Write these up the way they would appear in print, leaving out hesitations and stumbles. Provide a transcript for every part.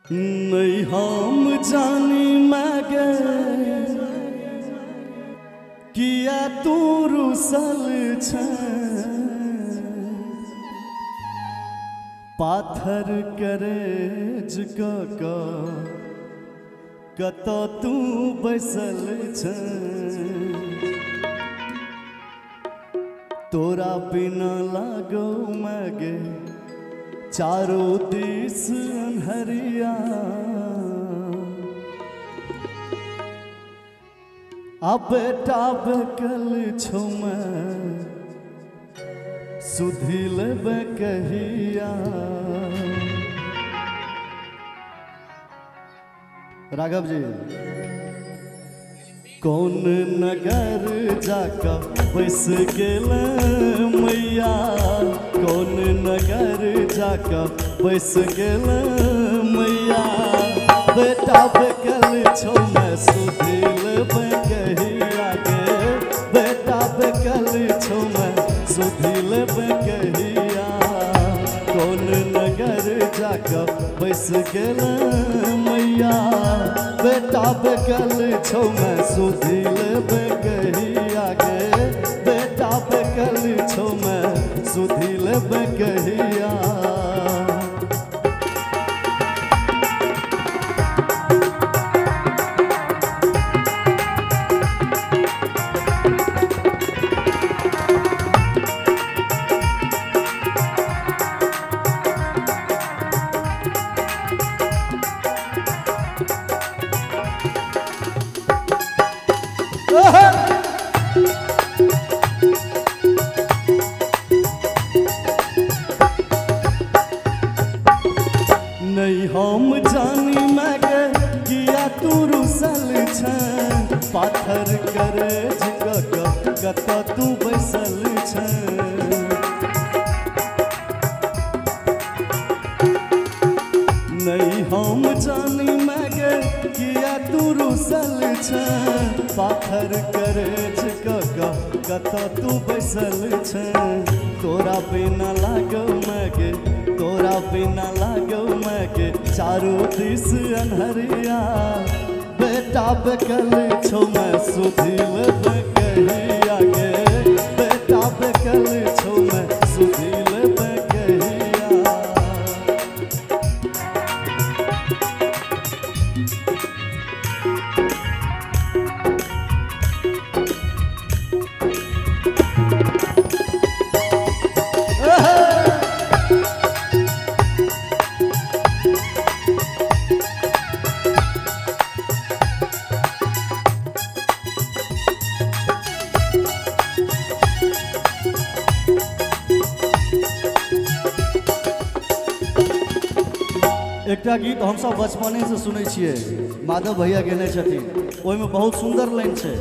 नहीं हम जानी मैगे किया तू रुसल छ पाथर करे कत तू बैसल छ तोरा बिना लागो मैगे चारों दिस अन्हरिया अब बेटा बकल छो मैं सुधिल बकहिया। राघव जी कौन नगर जाकर बस गेल मैया कौन नगर जाकर बस गेल मैया बेटा बकल छो मैं सुधिल बकहिया गे बेटा बकल छो मैं सुधिल बकहिया कौन नगर जाकर बस गेल मैया बेटा बकल छो मैं सुधिल बकहिया गे बेटा बकल छो मैं सुधिल बकहिया। नहीं हम जानी मैगे किया तू रुसल छ पाथर करे कत तू बैसल छ नहीं हम जानी मैगे किया तू रुसल छ पाथर करे कत तू बैसल छ तोरा बिना लागो मैगे तोरा बिना लागो मैगे चारों दिस अन्हरिया बेटा बकल छो मैं सुधिल बकहिया गे बेटा बकल छो मैं सुधिल बकहिया। एकटा गीत हम सब बचपने से सुनै छियै माधव भैया गेने छथिन ओहिमे बहुत सुंदर लाइन छै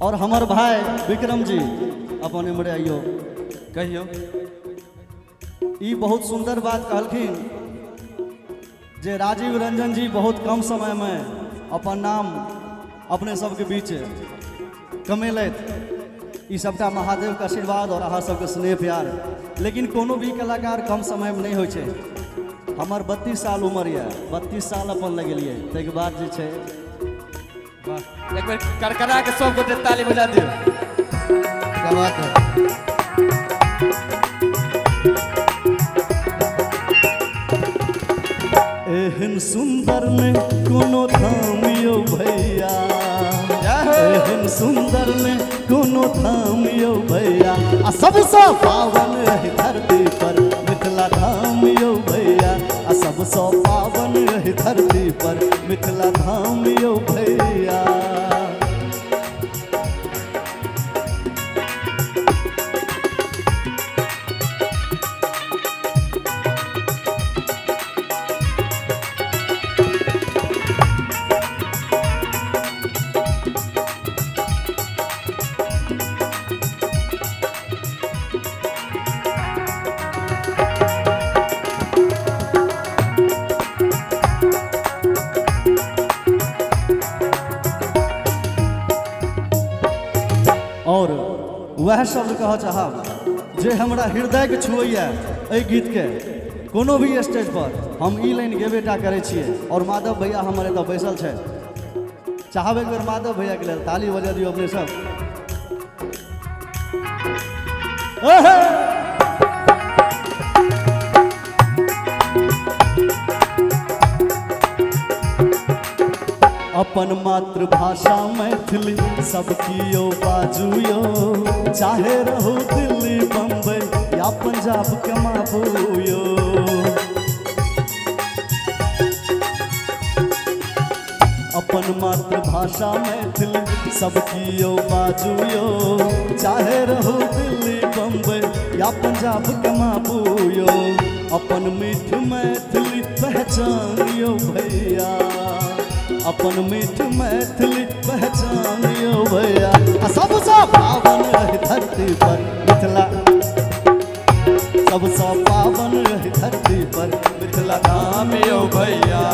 और हमर भाई विक्रम जी अपन एमरे आइयो कहियो ई बहुत सुंदर बात कहलखिन जे राजीव रंजन जी बहुत कम समय में अपन नाम अपने सबके बीच कमेलैथ ई सबटा महादेव के आशीर्वाद और अहाँ सबके स्नेह प्यार लेकिन कोनो भी कलाकार कम समय में नहीं होइ छै हमर 32 साल उम्र है 32 साल अपन लगेलिए तै के बाद जे छै वाह एक बार करकरा के सब गोटे ताली बजा दियो क्या बात है। एहन सुंदर में कोनो धाम यो भैया एहन सुंदर में कोनो धाम यो भैया आ सबसे पावन रही धरती पर मिथिला धाम यो भैया आ सबसे पावन रही धरती पर मिथिला धाम यो भैया। और वह शब्द कह चाहब जे हमरा हृदय के छुअैया एहि गीत के कोनो भी स्टेज पर हम ई लाइन गेबेटा करे छिए और माधव भैया हमारे तो बैसल है। चाहबे एक बेर माधव भैया के लिए ताली बजा दियो अपने सब। अपन मातृभाषा मैथिली सबकी यो बाजू यो, चाहे रहो दिल्ली बम्बई या पंजाब कमाबू यो। अपन मातृभाषा मैथिली सबकी यो बाजू यो, चाहे रहो दिल्ली बम्बई या पंजाब कमाबू यो। अपन मीठ मैथिली पहचानियो भैया, अपन मीठ मैथिली पहचानियो भैया। सबसे पावन रही धरती पर मिथिला, सबसे पावन रही धरती पर मिथिला नाम यो भैया।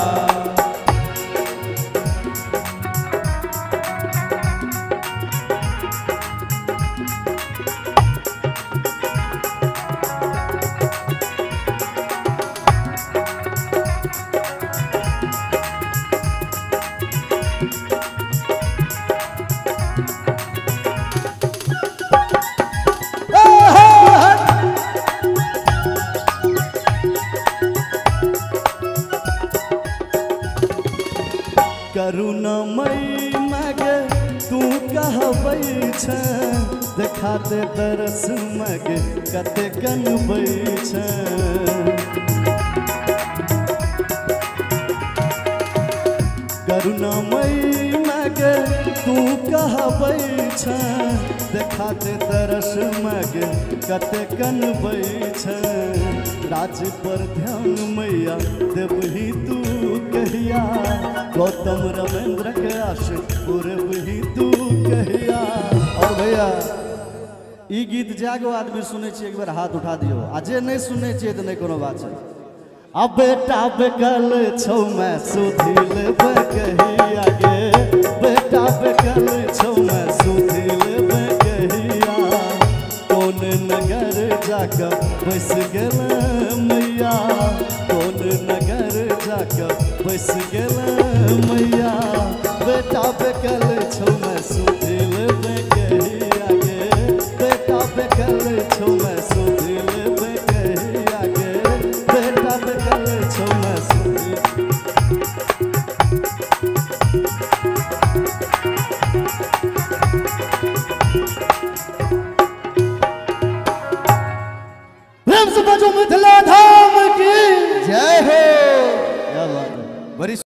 करुणामयी मगे तू कहबै छ, देखा दे दरस मगे कते कनबै छ। करुणामयी मगे तू कहबै छ, देखा दे दरस मगे कते कनबै छ। राज पर ध्यान मैया देवही तू कहिया, गौतम रमेंद्र के आश पूरबही तू कहिया। और भैया ई गीत जागो आदमी सुने छिए एक बार हाथ उठा दियो, आ जे नहीं सुने छिए तो नहीं कोनो बात है। अब बेटा बेकल छौ मैं सुधी लेबे कहिया गे, बेटा बेकल छौ मैं सुधी लेबे कहिया। कौन नगर जाकर बैस गेल मैया, कौन नगर जाकर बैस गेल मैया। बेटा बेकल छौ मैं सुधी लेबे कहिया गे, बेटा बेकल छौ मैं सुधी लेबे कहिया गे, बेटा बेकल छौ मैं सुधी। प्रेम से बजो मिथिला धाम की जय हो। क्या बात है, बड़ी